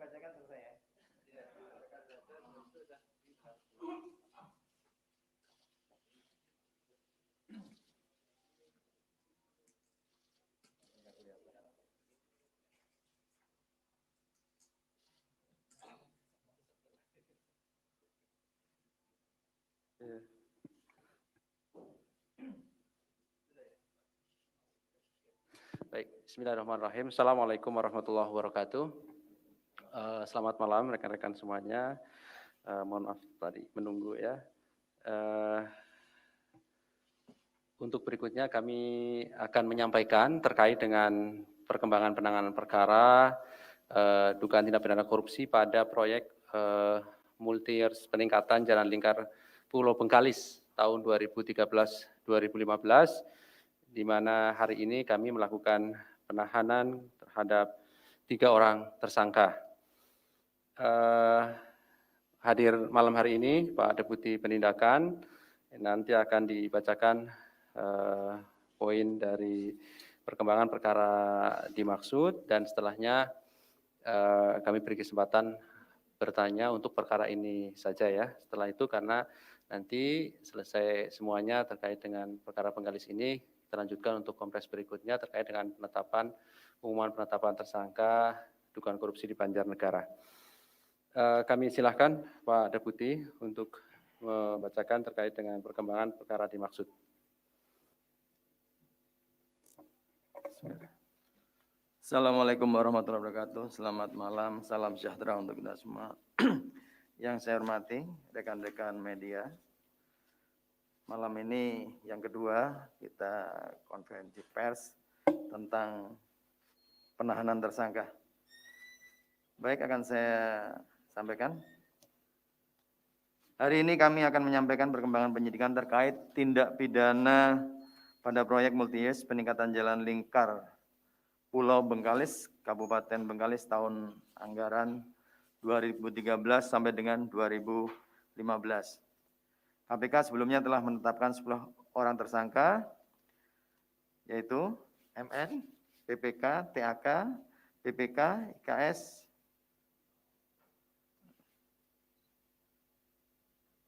dibacakan selesai ya. Baik, bismillahirrahmanirrahim. Assalamualaikum warahmatullahi wabarakatuh. Selamat malam rekan-rekan semuanya. Mohon maaf tadi menunggu ya. Untuk berikutnya kami akan menyampaikan terkait dengan perkembangan penanganan perkara dugaan tindak pidana korupsi pada proyek multi-years peningkatan jalan lingkar Pulau Bengkalis tahun 2013-2015, di mana hari ini kami melakukan penahanan terhadap 3 orang tersangka. Hadir malam hari ini Pak Deputi Penindakan, nanti akan dibacakan poin dari perkembangan perkara dimaksud, dan setelahnya kami beri kesempatan bertanya untuk perkara ini saja ya. Setelah itu karena nanti selesai semuanya terkait dengan perkara Bengkalis ini, kita lanjutkan untuk kompres berikutnya terkait dengan pengumuman penetapan tersangka dugaan korupsi di Banjarnegara. Kami silakan Pak Deputi untuk membacakan terkait dengan perkembangan perkara dimaksud. Assalamualaikum warahmatullahi wabarakatuh. Selamat malam, salam sejahtera untuk kita semua. Yang saya hormati rekan-rekan media, malam ini yang kedua kita konferensi pers tentang penahanan tersangka. Baik, akan saya sampaikan. Hari ini kami akan menyampaikan perkembangan penyidikan terkait tindak pidana pada proyek multi-years peningkatan jalan lingkar Pulau Bengkalis, Kabupaten Bengkalis tahun anggaran 2013 sampai dengan 2015. KPK sebelumnya telah menetapkan 10 orang tersangka, yaitu MN, PPK, TAK, PPK, IKS,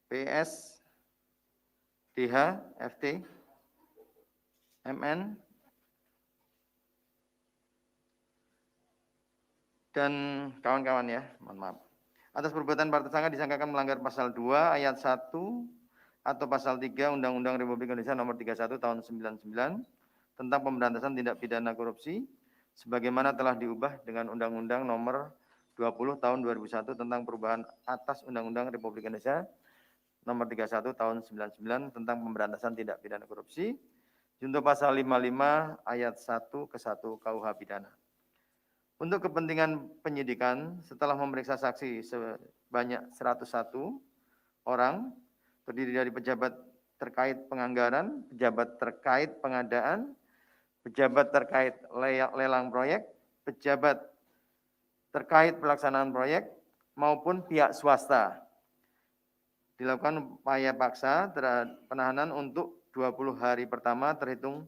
PS, DH, FT, MN, dan kawan-kawan ya, mohon maaf. Atas perbuatan para tersangka disangkakan melanggar pasal 2 ayat 1 atau pasal 3 Undang-Undang Republik Indonesia nomor 31 tahun 99 tentang pemberantasan tindak pidana korupsi sebagaimana telah diubah dengan Undang-Undang nomor 20 tahun 2001 tentang perubahan atas Undang-Undang Republik Indonesia nomor 31 tahun 99 tentang pemberantasan tindak pidana korupsi junto pasal 55 ayat 1 ke 1 KUH pidana. Untuk kepentingan penyidikan, setelah memeriksa saksi sebanyak 101 orang, terdiri dari pejabat terkait penganggaran, pejabat terkait pengadaan, pejabat terkait lelang proyek, pejabat terkait pelaksanaan proyek, maupun pihak swasta. Dilakukan upaya paksa terhadap penahanan untuk 20 hari pertama terhitung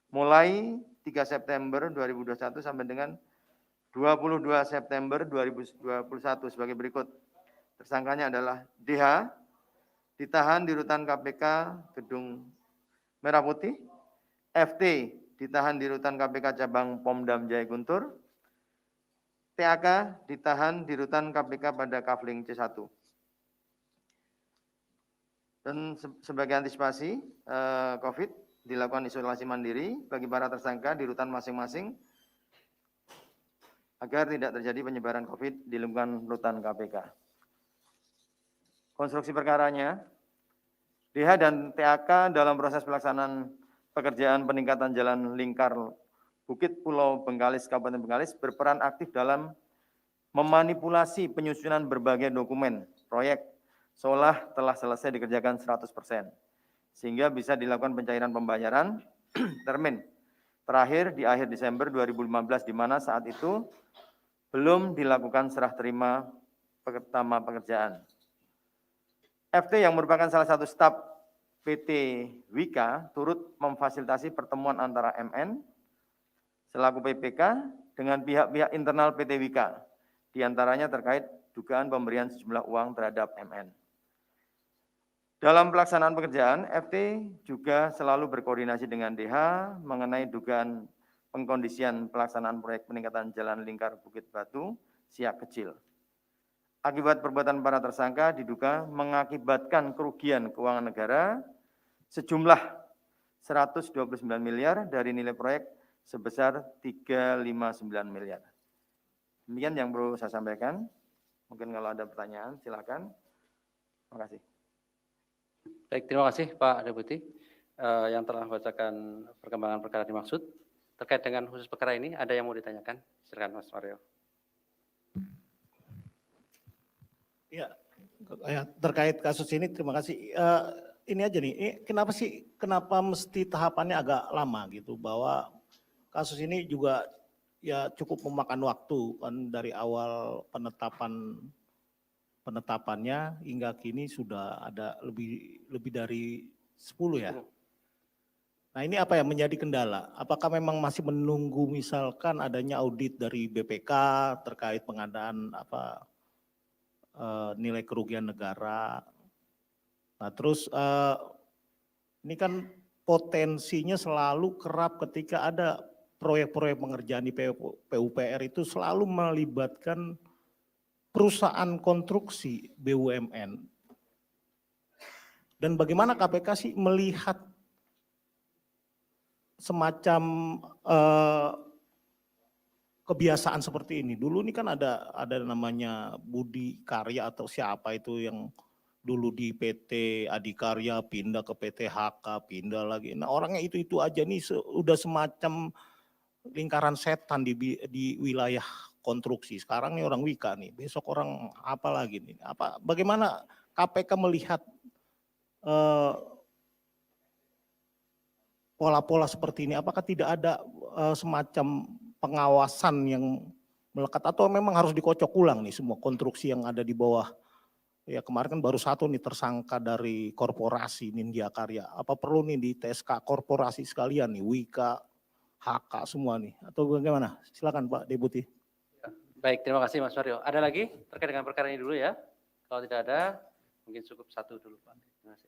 mulai 3 September 2021 sampai dengan 22 September 2021 sebagai berikut. Tersangkanya adalah DH, ditahan di rutan KPK Gedung Merah Putih, FT, ditahan di rutan KPK Cabang Pomdam Jaya Guntur, TAK, ditahan di rutan KPK pada Kafling C1. Dan sebagai antisipasi COVID, dilakukan isolasi mandiri bagi para tersangka di rutan masing-masing agar tidak terjadi penyebaran COVID di lingkungan rutan KPK. Konstruksi perkaranya, DH dan TAK dalam proses pelaksanaan pekerjaan peningkatan jalan lingkar Bukit Pulau Bengkalis, Kabupaten Bengkalis berperan aktif dalam memanipulasi penyusunan berbagai dokumen proyek seolah telah selesai dikerjakan 100%, sehingga bisa dilakukan pencairan pembayaran termin terakhir di akhir Desember 2015, di mana saat itu belum dilakukan serah terima pertama pekerjaan. FT yang merupakan salah satu staf PT Wika turut memfasilitasi pertemuan antara MN selaku PPK dengan pihak-pihak internal PT Wika Di antaranya terkait dugaan pemberian sejumlah uang terhadap MN. Dalam pelaksanaan pekerjaan, FT juga selalu berkoordinasi dengan DH mengenai dugaan pengkondisian pelaksanaan proyek peningkatan jalan lingkar Bukit Batu, Siak Kecil. Akibat perbuatan para tersangka diduga mengakibatkan kerugian keuangan negara sejumlah 129 miliar dari nilai proyek sebesar 359 miliar. Demikian yang perlu saya sampaikan. Mungkin kalau ada pertanyaan silakan. Terima kasih. Baik, terima kasih Pak Deputi yang telah membacakan perkembangan perkara dimaksud. Terkait dengan khusus perkara ini, ada yang mau ditanyakan? Silakan Mas Mario. Ya, terkait kasus ini terima kasih. Ini aja nih, kenapa mesti tahapannya agak lama gitu, bahwa kasus ini juga ya cukup memakan waktu kan dari awal penetapannya hingga kini sudah ada lebih dari 10 ya. Nah ini apa yang menjadi kendala? Apakah memang masih menunggu misalkan adanya audit dari BPK terkait pengadaan nilai kerugian negara? Nah terus ini kan potensinya selalu kerap ketika ada proyek-proyek pengerjaan di PUPR itu selalu melibatkan perusahaan konstruksi BUMN. Dan bagaimana KPK sih melihat semacam kebiasaan seperti ini? Dulu ini kan ada namanya Budi Karya atau siapa itu yang dulu di PT Adikarya pindah ke PT HK, pindah lagi. Nah orangnya itu aja nih udah semacam lingkaran setan di wilayah konstruksi. Sekarang nih orang Wika nih, besok orang apa lagi nih? Bagaimana KPK melihat pola-pola seperti ini? Apakah tidak ada semacam pengawasan yang melekat atau memang harus dikocok ulang nih semua konstruksi yang ada di bawah? Ya kemarin kan baru satu nih tersangka dari korporasi Nindya Karya. Apa perlu nih di TSK korporasi sekalian nih, Wika, HK semua nih, atau bagaimana? Silakan Pak Deputi. Baik, terima kasih Mas Mario. Ada lagi terkait dengan perkara ini dulu ya? Kalau tidak ada, mungkin cukup satu dulu Pak. Terima kasih.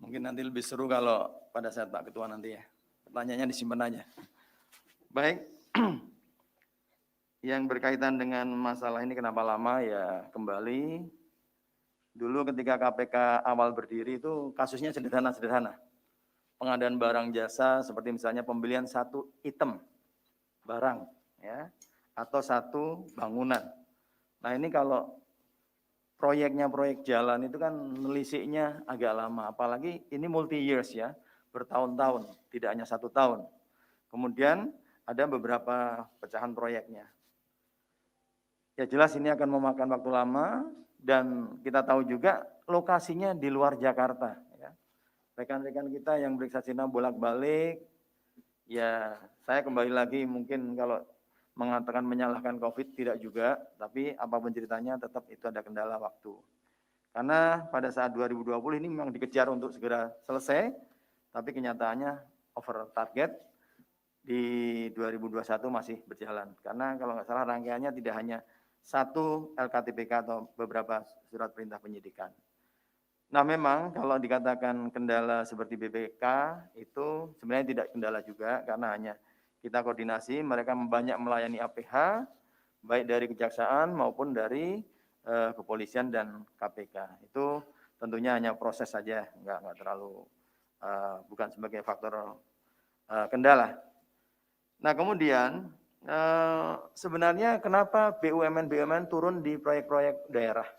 Mungkin nanti lebih seru kalau pada saat Pak Ketua nanti ya. Pertanyaannya disimpan aja. Baik, yang berkaitan dengan masalah ini kenapa lama ya kembali. Dulu ketika KPK awal berdiri itu kasusnya sederhana-sederhana. Pengadaan barang jasa seperti misalnya pembelian satu item barang ya atau satu bangunan. Nah ini kalau proyek jalan itu kan nelisiknya agak lama, apalagi ini multi years ya, bertahun-tahun, tidak hanya 1 tahun. Kemudian ada beberapa pecahan proyeknya. Ya jelas ini akan memakan waktu lama dan kita tahu juga lokasinya di luar Jakarta. Ya. Rekan-rekan kita yang beriksasinah bolak-balik, ya saya kembali lagi mungkin kalau mengatakan menyalahkan COVID tidak juga, tapi apapun ceritanya tetap itu ada kendala waktu. Karena pada saat 2020 ini memang dikejar untuk segera selesai, tapi kenyataannya over target di 2021 masih berjalan. Karena kalau nggak salah rangkaiannya tidak hanya satu LKTPK atau beberapa surat perintah penyidikan. Nah memang kalau dikatakan kendala seperti BPK itu sebenarnya tidak kendala juga karena hanya kita koordinasi, mereka banyak melayani APH, baik dari kejaksaan maupun dari kepolisian dan KPK. Itu tentunya hanya proses saja, nggak terlalu, bukan sebagai faktor kendala. Nah kemudian sebenarnya kenapa BUMN turun di proyek-proyek daerah?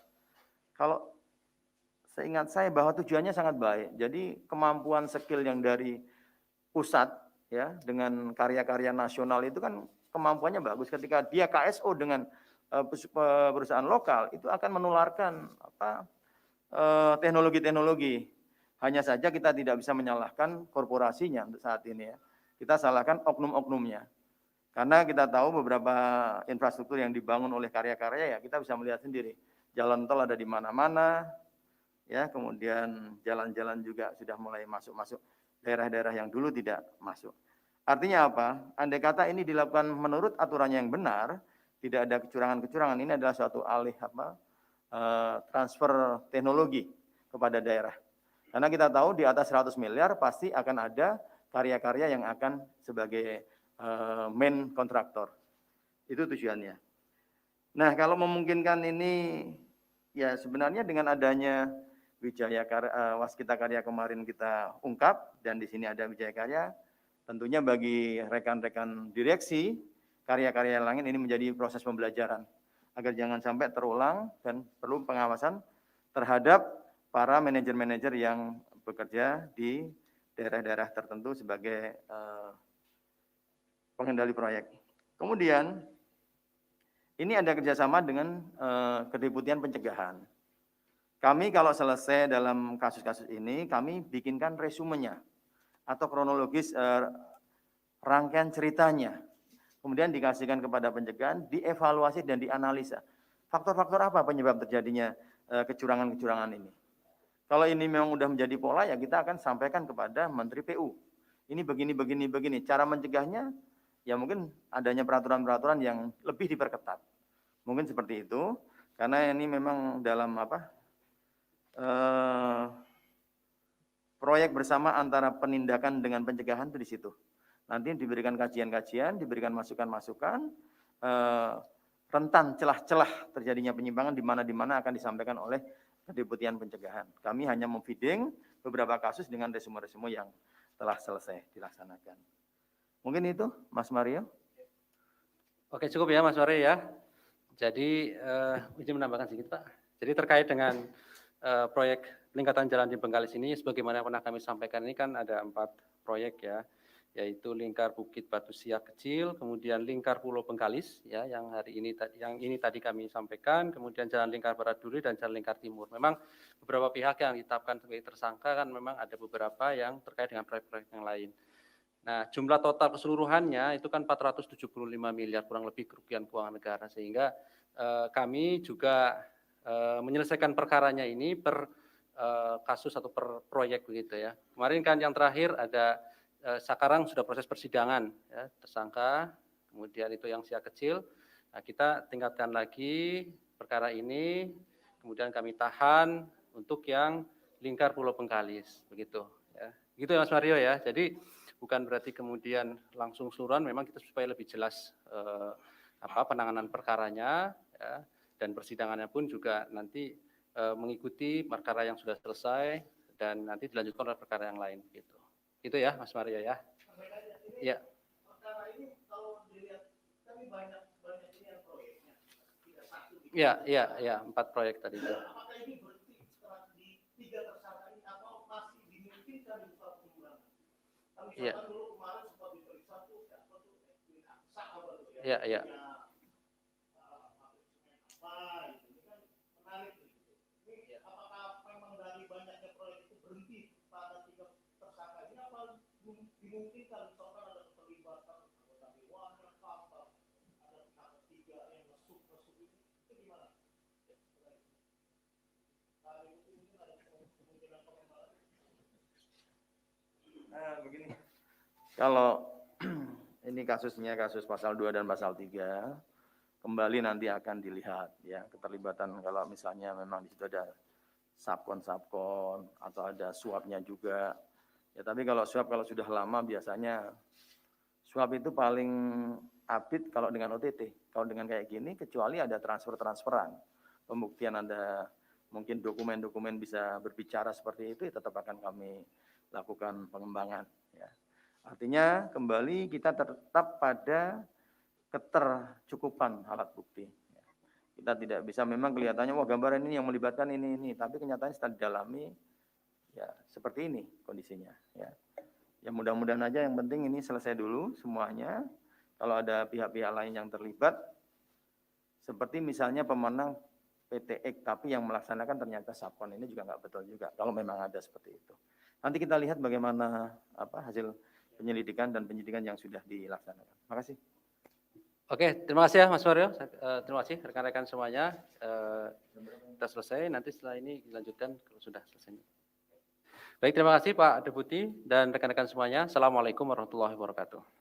Kalau seingat saya bahwa tujuannya sangat baik. Jadi kemampuan skill yang dari pusat ya dengan karya-karya nasional itu kan kemampuannya bagus. Ketika dia KSO dengan perusahaan lokal itu akan menularkan teknologi-teknologi. Hanya saja kita tidak bisa menyalahkan korporasinya untuk saat ini ya. Kita salahkan oknum-oknumnya. Karena kita tahu beberapa infrastruktur yang dibangun oleh karya-karya ya kita bisa melihat sendiri. Jalan tol ada di mana-mana, ya kemudian jalan-jalan juga sudah mulai masuk daerah-daerah yang dulu tidak masuk. Artinya apa? Andai kata ini dilakukan menurut aturannya yang benar, tidak ada kecurangan-kecurangan. Ini adalah suatu transfer teknologi kepada daerah. Karena kita tahu di atas 100 miliar pasti akan ada karya-karya yang akan sebagai main kontraktor. Itu tujuannya. Nah, kalau memungkinkan ini, ya sebenarnya dengan adanya Waskita Karya kemarin kita ungkap, dan di sini ada Wijaya Karya, tentunya bagi rekan-rekan direksi, karya-karya lain ini menjadi proses pembelajaran, agar jangan sampai terulang dan perlu pengawasan terhadap para manajer-manajer yang bekerja di daerah-daerah tertentu sebagai pengendali proyek. Kemudian, ini ada kerjasama dengan Kedeputian Pencegahan. Kami kalau selesai dalam kasus-kasus ini, kami bikinkan resumenya atau kronologis rangkaian ceritanya. Kemudian dikasihkan kepada pencegahan, dievaluasi dan dianalisa. Faktor-faktor apa penyebab terjadinya kecurangan-kecurangan ini? Kalau ini memang sudah menjadi pola, ya kita akan sampaikan kepada Menteri PU. Ini begini. Cara mencegahnya, ya mungkin adanya peraturan-peraturan yang lebih diperketat. Mungkin seperti itu, karena ini memang dalam proyek bersama antara penindakan dengan pencegahan itu di situ. Nanti diberikan kajian-kajian, diberikan masukan-masukan, rentan celah-celah terjadinya penyimpangan di mana akan disampaikan oleh Kedeputian Pencegahan. Kami hanya memfeeding beberapa kasus dengan resume-resume yang telah selesai dilaksanakan. Mungkin itu, Mas Mario. Oke, cukup ya Mas Mario ya. Jadi izin menambahkan sedikit Pak. Jadi terkait dengan proyek peningkatan jalan di Bengkalis ini, sebagaimana pernah kami sampaikan, ini kan ada 4 proyek ya, yaitu lingkar Bukit Batu Siak kecil, kemudian lingkar Pulau Bengkalis ya, yang ini tadi kami sampaikan, kemudian jalan lingkar Barat Duri dan jalan lingkar Timur. Memang beberapa pihak yang ditetapkan sebagai tersangka kan memang ada beberapa yang terkait dengan proyek-proyek yang lain. Nah, jumlah total keseluruhannya itu kan 475 miliar kurang lebih kerugian keuangan negara, sehingga kami juga menyelesaikan perkaranya ini per kasus atau per proyek begitu ya. Kemarin kan yang terakhir ada sekarang sudah proses persidangan ya, tersangka, kemudian itu yang Siak kecil. Nah, kita tingkatkan lagi perkara ini, kemudian kami tahan untuk yang lingkar Pulau Bengkalis begitu ya. Gitu ya Mas Mario ya. Jadi bukan berarti kemudian langsung keseluruhan, memang kita supaya lebih jelas penanganan perkaranya ya, dan persidangannya pun juga nanti mengikuti perkara yang sudah selesai dan nanti dilanjutkan oleh perkara yang lain gitu. Itu ya Mas Mario ya. Iya. Perkara ini kalau dilihat kami banyak ini yang proyeknya. Tidak satu. Iya, 4 proyek tadi itu. Apakah ini berhenti setelah di 3 tersangka ini atau masih dimungkinkan dibuka pengurangan? Kami misalkan dulu kemarin sempat diperiksa tuh Iya. Dimungkinkan misalkan ada keterlibatan anggota dewan, kapal, ada pihak ketiga yang masuk ini, itu gimana? Itu mungkin ada kemungkinan pengembangan. Begini, kalau ini kasusnya kasus pasal 2 dan pasal 3, kembali nanti akan dilihat ya keterlibatan, kalau misalnya memang di situ ada subkon atau ada suapnya juga. Ya, tapi kalau suap kalau sudah lama biasanya suap itu paling update kalau dengan OTT. Kalau dengan kayak gini, kecuali ada transferan, pembuktian ada mungkin dokumen-dokumen bisa berbicara seperti itu, ya tetap akan kami lakukan pengembangan. Ya. Artinya kembali kita tetap pada ketercukupan alat bukti. Ya. Kita tidak bisa memang kelihatannya wah gambaran ini yang melibatkan ini, tapi kenyataannya setelah didalami ya seperti ini kondisinya ya. Ya mudah-mudahan aja, yang penting ini selesai dulu semuanya. Kalau ada pihak-pihak lain yang terlibat, seperti misalnya pemenang PTX tapi yang melaksanakan ternyata subkon, ini juga nggak betul juga kalau memang ada seperti itu. Nanti kita lihat bagaimana hasil penyelidikan dan penyidikan yang sudah dilaksanakan. Terima kasih. Oke, terima kasih ya Mas Mario. Terima kasih rekan-rekan semuanya. Kita selesai, nanti setelah ini dilanjutkan kalau sudah selesai. Baik, terima kasih Pak Deputi dan rekan-rekan semuanya. Assalamualaikum warahmatullahi wabarakatuh.